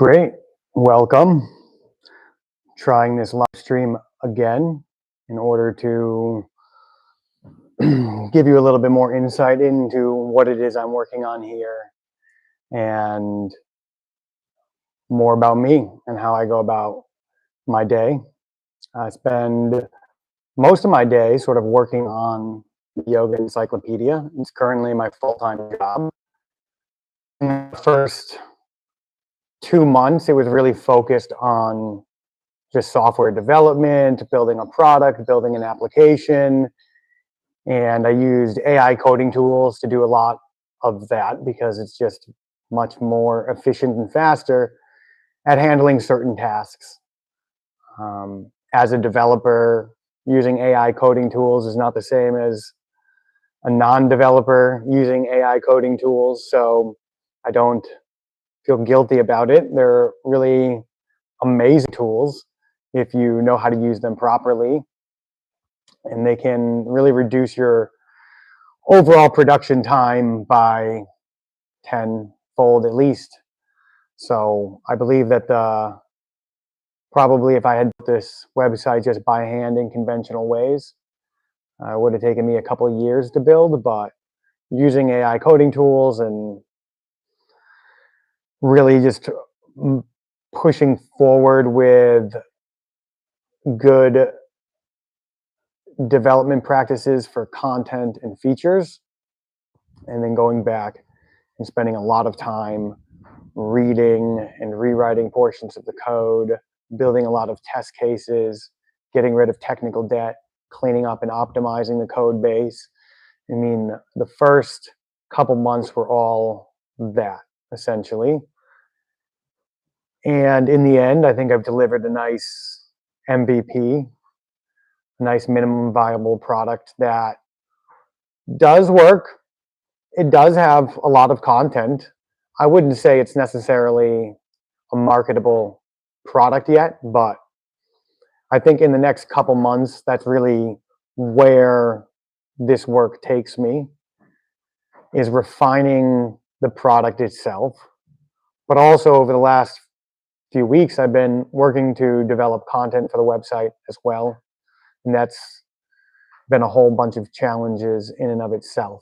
Great. Welcome. Trying this live stream again in order to give you a little bit more insight into what it is I'm working on here and more about me and how I go about my day. I spend most of my day sort of working on the Yoga Encyclopedia. It's currently my full-time job. In the first 2 months, it was really focused on just software development, building a product, building an application. And I used AI coding tools to do a lot of that because it's just much more efficient and faster at handling certain tasks. As a developer, using AI coding tools is not the same as a non-developer using AI coding tools. So I don't feel guilty about it. They're really amazing tools if you know how to use them properly, and they can really reduce your overall production time by tenfold at least. So I believe that probably if I had built this website just by hand in conventional ways, it would have taken me a couple of years to build, but using AI coding tools and really just pushing forward with good development practices for content and features, and then going back and spending a lot of time reading and rewriting portions of the code, building a lot of test cases, getting rid of technical debt, cleaning up and optimizing the code base. I mean, the first couple months were all that, essentially. And in the end, I think I've delivered a nice MVP, a nice minimum viable product that does work. It does have a lot of content. I wouldn't say it's necessarily a marketable product yet, but I think in the next couple months, that's really where this work takes me, is refining the product itself. But also over the last few weeks, I've been working to develop content for the website as well. And that's been a whole bunch of challenges in and of itself.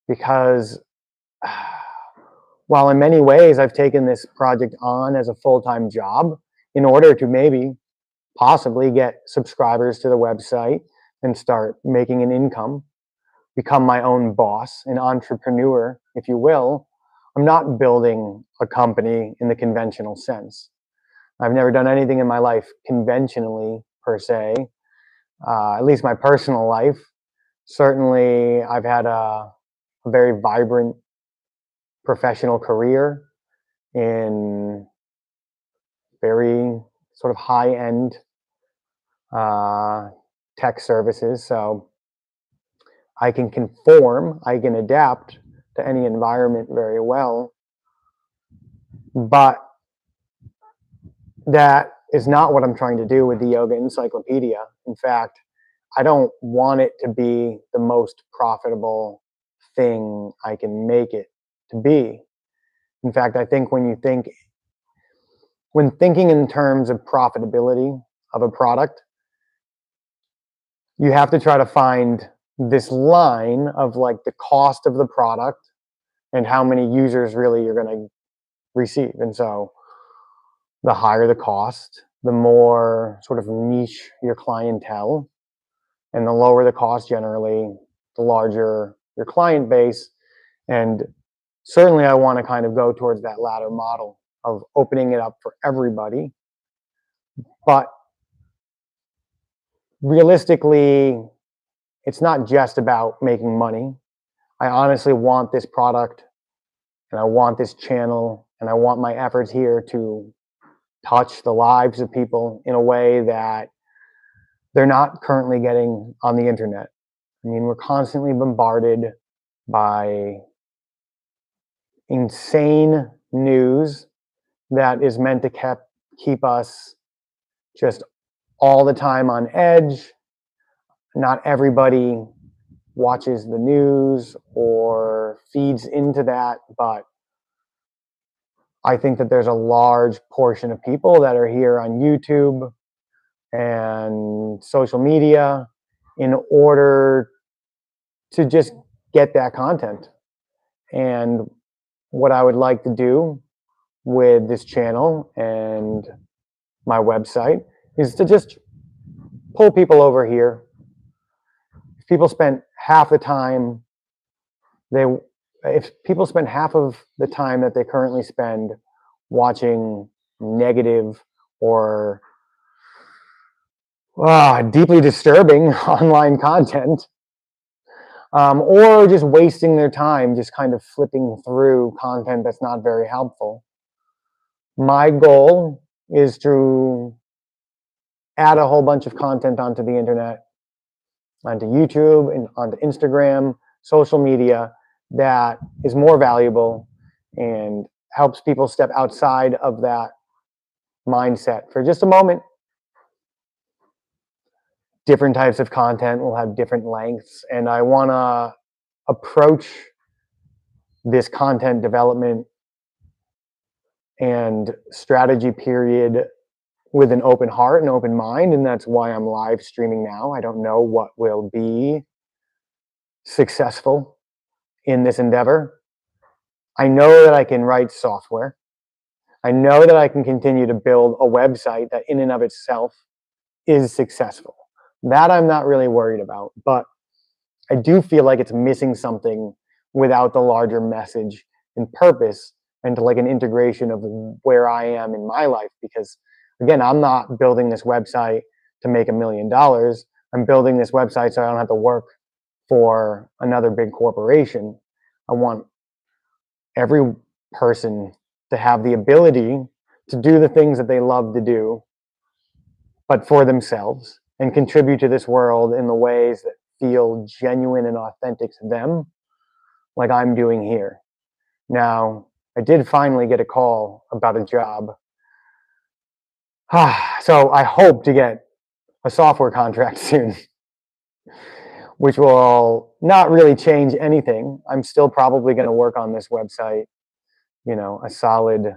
Because while in many ways I've taken this project on as a full-time job in order to maybe possibly get subscribers to the website and start making an income, become my own boss, an entrepreneur, if you will, I'm not building a company in the conventional sense. I've never done anything in my life conventionally, per se, at least my personal life. Certainly, I've had a very vibrant professional career in very sort of high-end tech services. So I can conform, I can adapt to any environment very well. But that is not what I'm trying to do with the Yoga Encyclopedia. In fact, I don't want it to be the most profitable thing I can make it to be. In fact, I think when thinking in terms of profitability of a product, you have to try to find this line of like the cost of the product and how many users really you're going to receive. And so the higher the cost, the more sort of niche your clientele, and the lower the cost generally, the larger your client base. And certainly I want to kind of go towards that latter model of opening it up for everybody. But realistically, it's not just about making money. I honestly want this product, and I want this channel, and I want my efforts here to touch the lives of people in a way that they're not currently getting on the internet. I mean, we're constantly bombarded by insane news that is meant to keep us just all the time on edge. Not everybody watches the news or feeds into that, but I think that there's a large portion of people that are here on YouTube and social media in order to just get that content. And what I would like to do with this channel and my website is to just pull people over here. If people spend half the time they if people spend half of the time that they currently spend watching negative or deeply disturbing online content, or just wasting their time just kind of flipping through content that's not very helpful. My goal is to add a whole bunch of content onto the internet, onto YouTube, and onto Instagram, social media that is more valuable and helps people step outside of that mindset for just a moment. Different types of content will have different lengths, and I want to approach this content development and strategy period with an open heart and open mind, and that's why I'm live streaming now. I don't know what will be successful in this endeavor. I know that I can write software. I know that I can continue to build a website that in and of itself is successful. That I'm not really worried about, but I do feel like it's missing something without the larger message and purpose and like an integration of where I am in my life. Because again, I'm not building this website to make $1 million. I'm building this website so I don't have to work for another big corporation. I want every person to have the ability to do the things that they love to do, but for themselves, and contribute to this world in the ways that feel genuine and authentic to them, like I'm doing here. Now, I did finally get a call about a job. So I hope to get a software contract soon, which will not really change anything. I'm still probably going to work on this website, a solid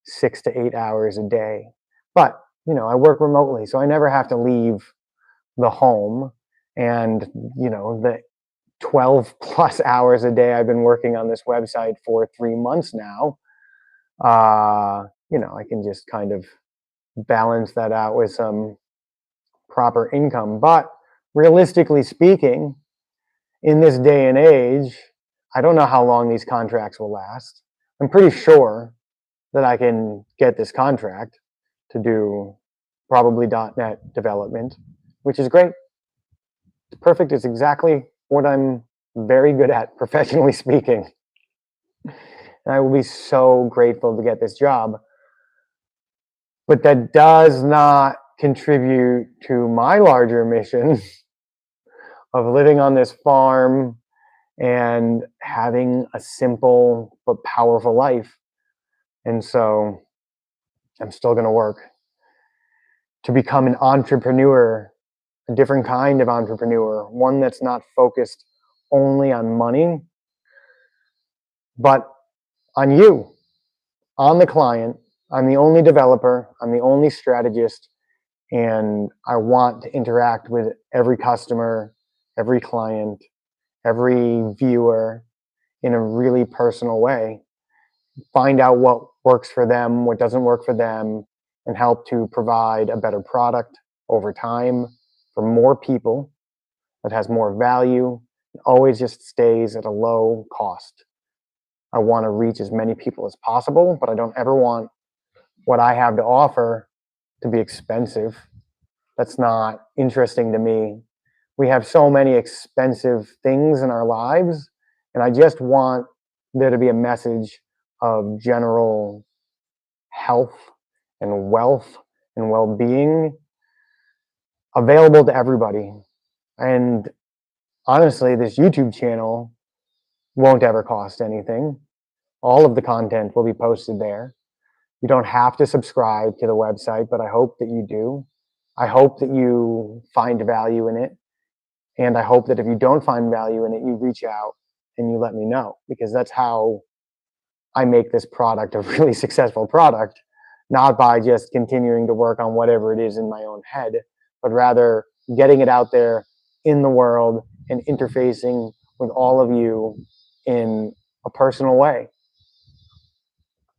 6 to 8 hours a day. But, I work remotely, so I never have to leave the home. And, the 12 plus hours a day I've been working on this website for 3 months now, I can just kind of balance that out with some proper income. But realistically speaking, in this day and age, I don't know how long these contracts will last. I'm pretty sure that I can get this contract to do probably .NET development, which is great. It's perfect. It's exactly what I'm very good at, professionally speaking. And I will be so grateful to get this job. But that does not contribute to my larger mission of living on this farm and having a simple but powerful life. And so I'm still going to work to become an entrepreneur, a different kind of entrepreneur, one that's not focused only on money, but on you, on the client. I'm the only developer, I'm the only strategist, and I want to interact with every customer, every client, every viewer in a really personal way. Find out what works for them, what doesn't work for them, and help to provide a better product over time for more people that has more value, and always just stays at a low cost. I want to reach as many people as possible, but I don't ever want what I have to offer to be expensive. That's not interesting to me. We have so many expensive things in our lives, and I just want there to be a message of general health and wealth and well-being available to everybody. And honestly, this YouTube channel won't ever cost anything. All of the content will be posted there. You don't have to subscribe to the website, but I hope that you do. I hope that you find value in it. And I hope that if you don't find value in it, you reach out and you let me know, because that's how I make this product a really successful product, not by just continuing to work on whatever it is in my own head, but rather getting it out there in the world and interfacing with all of you in a personal way.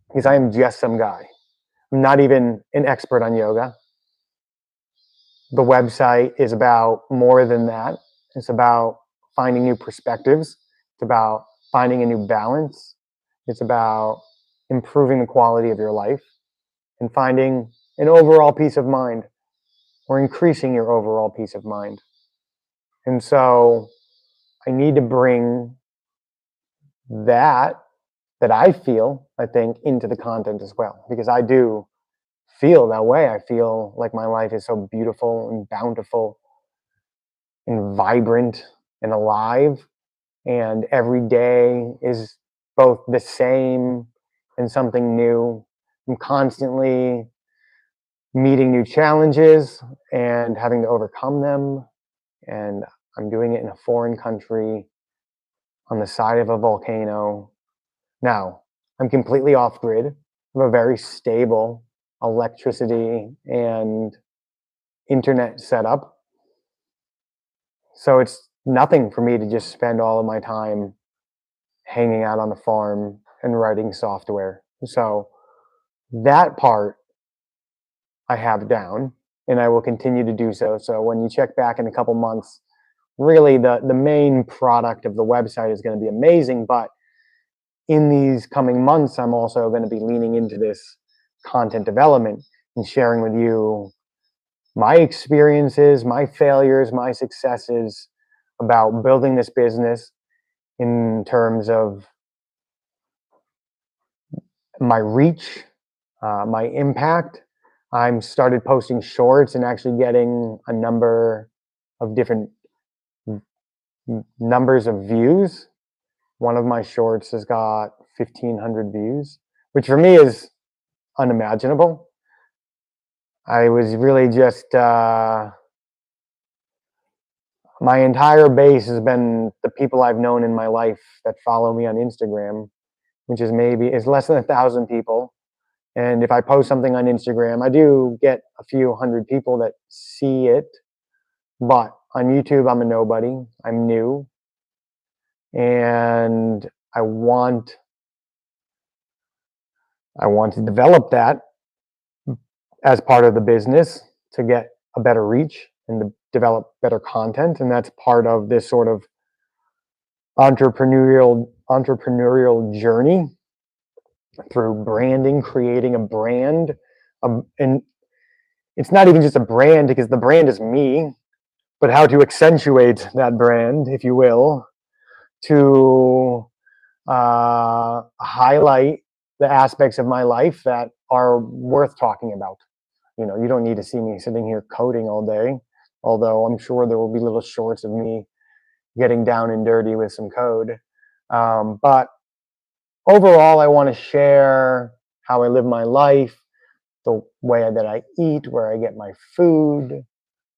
Because I am just some guy. I'm not even an expert on yoga. The website is about more than that. It's about finding new perspectives. It's about finding a new balance. It's about improving the quality of your life and finding an overall peace of mind or increasing your overall peace of mind. And so I need to bring that I feel, I think, into the content as well, because I do feel that way. I feel like my life is so beautiful and bountiful and vibrant and alive, and every day is both the same and something new. I'm constantly meeting new challenges and having to overcome them, and I'm doing it in a foreign country on the side of a volcano. Now, I'm completely off grid. I have a very stable electricity and internet setup. So it's nothing for me to just spend all of my time hanging out on the farm and writing software. So that part I have down, and I will continue to do so. So when you check back in a couple months, really the main product of the website is going to be amazing, but in these coming months, I'm also going to be leaning into this content development and sharing with you my experiences, my failures, my successes about building this business in terms of my reach, my impact. I'm started posting shorts and actually getting a number of different numbers of views. One of my shorts has got 1,500 views, which for me is unimaginable. I was really just my entire base has been the people I've known in my life that follow me on Instagram, which is less than 1,000 people. And if I post something on Instagram, I do get a few hundred people that see it. But on YouTube, I'm a nobody. I'm new, and I want to develop that as part of the business to get a better reach and to develop better content. And that's part of this sort of entrepreneurial journey through branding, creating a brand. And it's not even just a brand, because the brand is me, but how to accentuate that brand, if you will, to highlight the aspects of my life that are worth talking about. You know, you don't need to see me sitting here coding all day, although I'm sure there will be little shorts of me getting down and dirty with some code. But overall, I want to share how I live my life, the way that I eat, where I get my food. I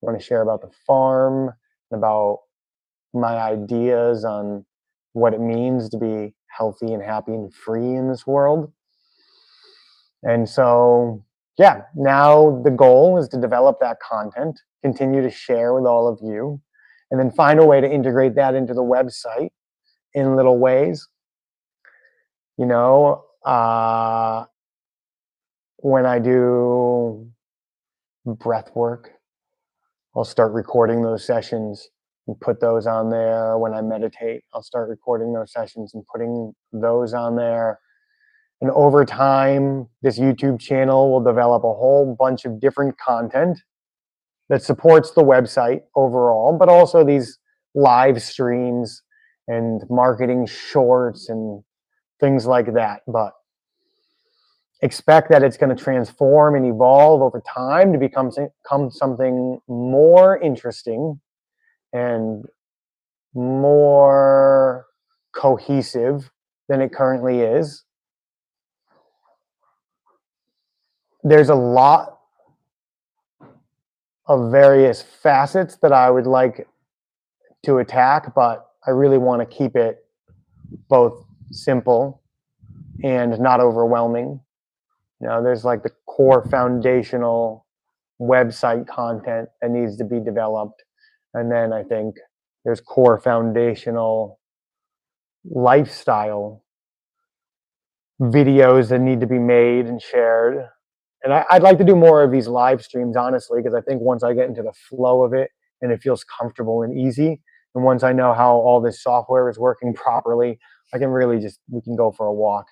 want to share about the farm, about my ideas on what it means to be healthy and happy and free in this world. And so, yeah, now the goal is to develop that content, continue to share with all of you, and then find a way to integrate that into the website in little ways. You know, when I do breath work, I'll start recording those sessions and put those on there. When I meditate, I'll start recording those sessions and putting those on there. And over time, this YouTube channel will develop a whole bunch of different content that supports the website overall, but also these live streams and marketing shorts and things like that. But expect that it's going to transform and evolve over time to become something more interesting and more cohesive than it currently is. There's a lot of various facets that I would like to attack, but I really want to keep it both simple and not overwhelming. There's like the core foundational website content that needs to be developed. And then I think there's core foundational lifestyle videos that need to be made and shared. And I'd like to do more of these live streams, honestly, because I think once I get into the flow of it and it feels comfortable and easy, and once I know how all this software is working properly, I can really we can go for a walk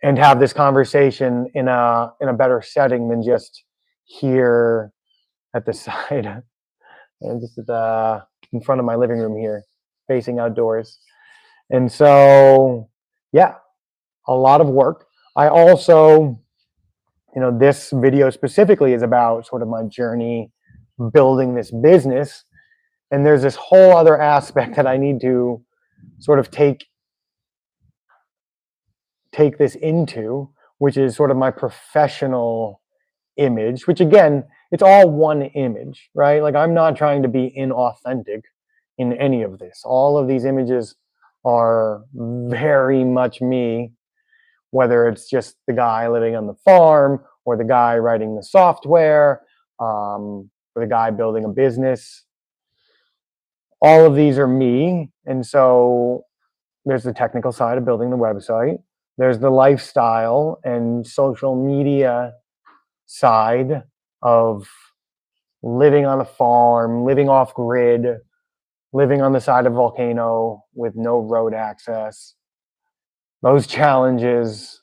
and have this conversation in a better setting than just here at the side and just in front of my living room here, facing outdoors. And so, yeah, a lot of work. I also, this video specifically is about sort of my journey building this business. And there's this whole other aspect that I need to sort of take this into, which is sort of my professional image, which again, it's all one image, right? Like I'm not trying to be inauthentic in any of this. All of these images are very much me, whether it's just the guy living on the farm or the guy writing the software, or the guy building a business. All of these are me. And so there's the technical side of building the website. There's the lifestyle and social media side of living on a farm, living off grid, living on the side of a volcano with no road access. Those challenges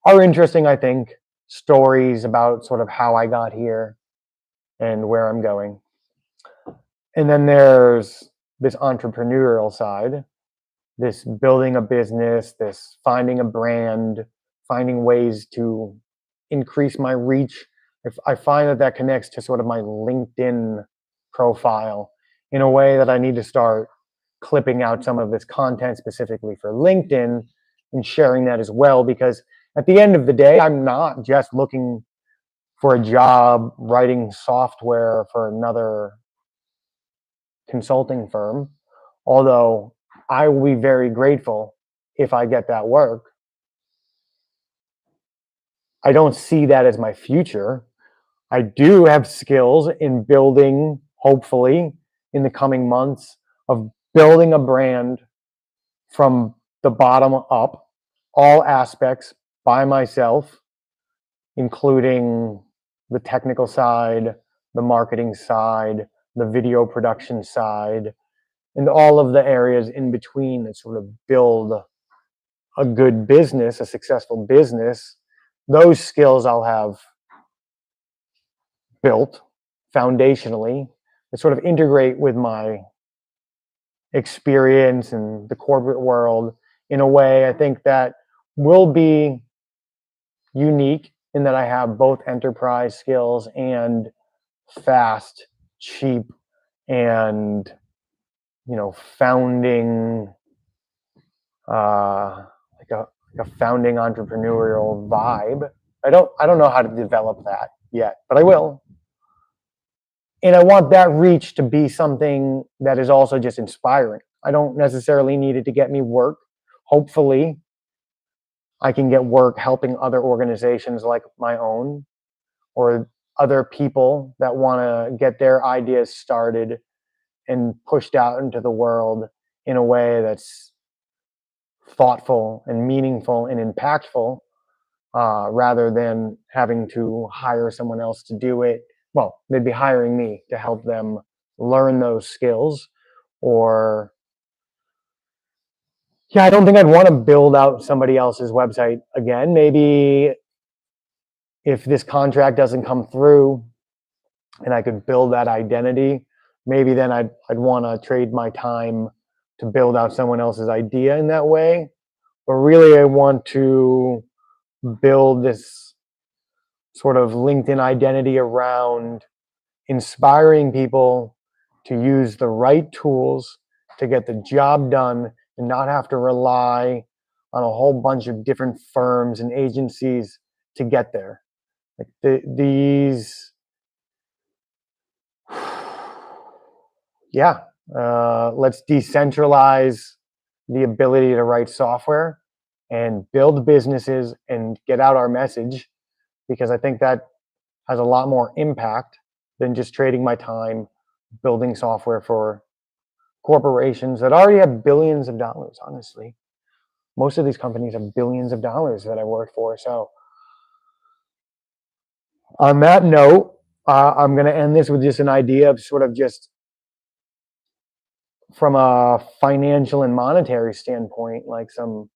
are interesting, I think. Stories about sort of how I got here and where I'm going. And then there's this entrepreneurial side, this building a business, this finding a brand, finding ways to increase my reach. If I find that connects to sort of my LinkedIn profile in a way that I need to start clipping out some of this content specifically for LinkedIn and sharing that as well, because at the end of the day, I'm not just looking for a job writing software for another consulting firm, although I will be very grateful if I get that work. I don't see that as my future. I do have skills in building, hopefully, in the coming months, of building a brand from the bottom up, all aspects by myself, including the technical side, the marketing side, the video production side, and all of the areas in between that sort of build a good business, a successful business. Those skills I'll have built foundationally that sort of integrate with my experience in the corporate world in a way I think that will be unique, in that I have both enterprise skills and fast, cheap, and founding like a founding entrepreneurial vibe. I don't know how to develop that yet, but I will. And I want that reach to be something that is also just inspiring. I don't necessarily need it to get me work. Hopefully, I can get work helping other organizations like my own, or other people that want to get their ideas started and pushed out into the world in a way that's thoughtful and meaningful and impactful, rather than having to hire someone else to do it. Well, they'd be hiring me to help them learn those skills. Or, yeah, I don't think I'd want to build out somebody else's website again. Maybe if this contract doesn't come through and I could build that identity, maybe then I'd want to trade my time to build out someone else's idea in that way. But really, I want to build this sort of LinkedIn identity around inspiring people to use the right tools to get the job done and not have to rely on a whole bunch of different firms and agencies to get there. Like these, yeah, let's decentralize the ability to write software and build businesses and get out our message, because I think that has a lot more impact than just trading my time building software for corporations that already have billions of dollars, honestly. Most of these companies have billions of dollars that I work for. So, on that note, I'm going to end this with just an idea of sort of just from a financial and monetary standpoint, like some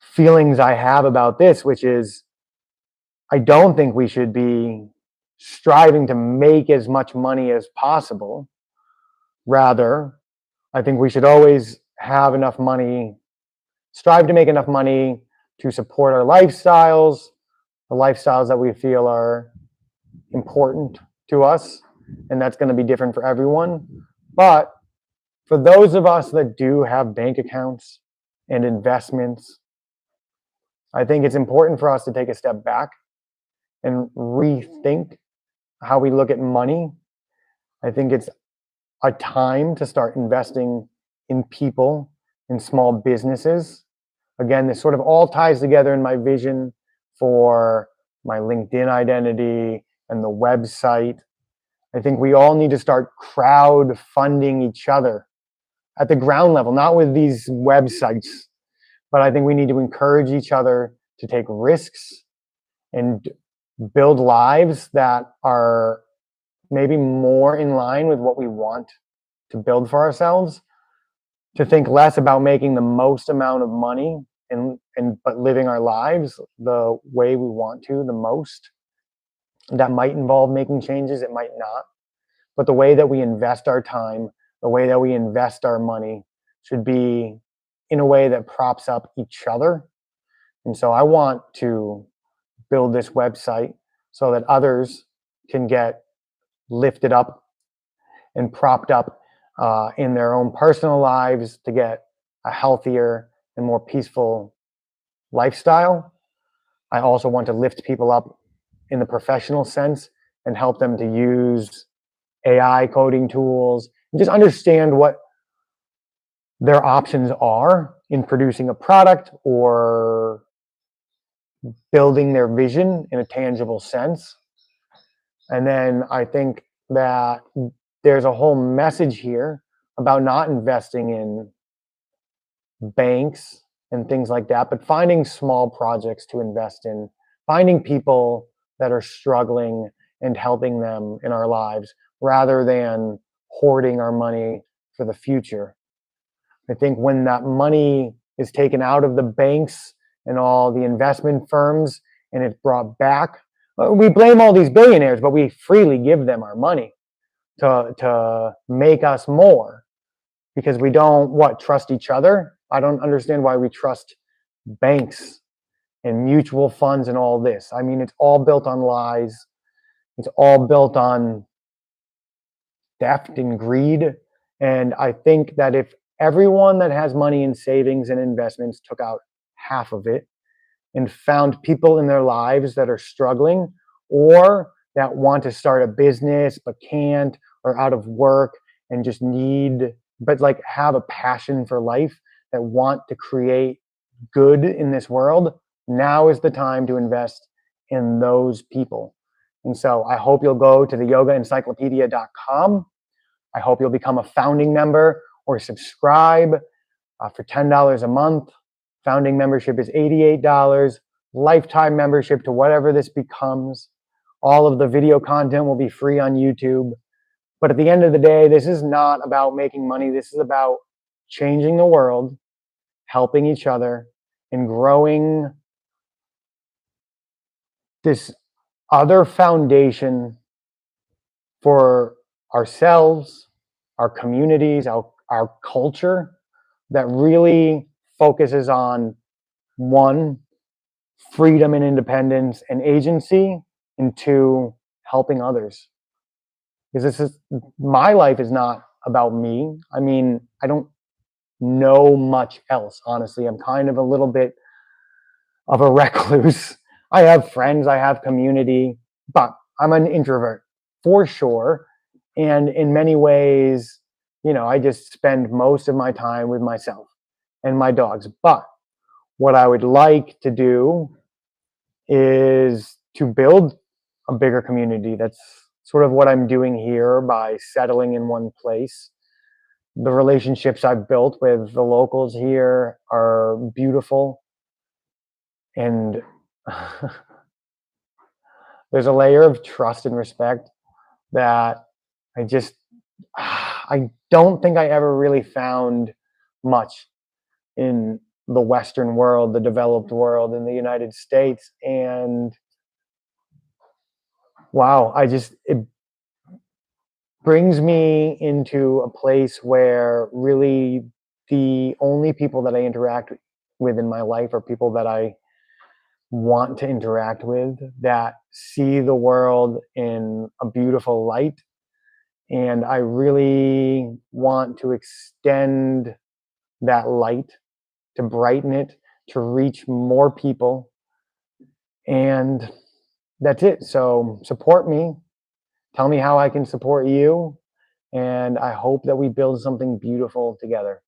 feelings I have about this, which is I don't think we should be striving to make as much money as possible. Rather, I think we should always have enough money, strive to make enough money to support our lifestyles, the lifestyles that we feel are important to us. And that's going to be different for everyone. But for those of us that do have bank accounts and investments, I think it's important for us to take a step back and rethink how we look at money. I think it's a time to start investing in people, in small businesses. Again, this sort of all ties together in my vision for my LinkedIn identity and the website. I think we all need to start crowdfunding each other at the ground level, not with these websites, but I think we need to encourage each other to take risks and build lives that are maybe more in line with what we want to build for ourselves, to think less about making the most amount of money and but living our lives the way we want to the most. That might involve making changes, it might not. But the way that we invest our time, the way that we invest our money should be in a way that props up each other. And so I want to build this website so that others can get lifted up and propped up in their own personal lives to get a healthier and more peaceful lifestyle. I also want to lift people up in the professional sense and help them to use AI coding tools and just understand what their options are in producing a product or building their vision in a tangible sense. And then I think that there's a whole message here about not investing in banks and things like that, but finding small projects to invest in, finding people that are struggling and helping them in our lives rather than hoarding our money for the future. I think when that money is taken out of the banks and all the investment firms and it's brought back, we blame all these billionaires, but we freely give them our money to make us more because we don't trust each other. I don't understand why we trust banks and mutual funds and all this. I mean, it's all built on lies. It's all built on theft and greed. And I think that if everyone that has money in savings and investments took out half of it and found people in their lives that are struggling or that want to start a business but can't, or out of work and just need, but like have a passion for life, that want to create good in this world, now is the time to invest in those people. And so I hope you'll go to the yogaencyclopedia.com. I hope you'll become a founding member or subscribe for $10 a month. Founding membership is $88. Lifetime membership to whatever this becomes. All of the video content will be free on YouTube. But at the end of the day, this is not about making money. This is about changing the world, helping each other, and growing this other foundation for ourselves, our communities, our culture that really focuses on one, freedom and independence and agency, and two, helping others. Because this is, my life is not about me. I mean, I don't know much else, honestly. I'm kind of a little bit of a recluse. I have friends, I have community, but I'm an introvert for sure. And in many ways, I just spend most of my time with myself and my dogs. But What I would like to do is to build a bigger community. That's sort of what I'm doing here by settling in one place. The relationships I've built with the locals here are beautiful, and there's a layer of trust and respect that I just I don't think I ever really found much in the Western world, the developed world, in the United States. And wow, it brings me into a place where really the only people that I interact with in my life are people that I want to interact with, that see the world in a beautiful light. And I really want to extend that light, to brighten it, to reach more people. And that's it. So support me. Tell me how I can support you. And I hope that we build something beautiful together.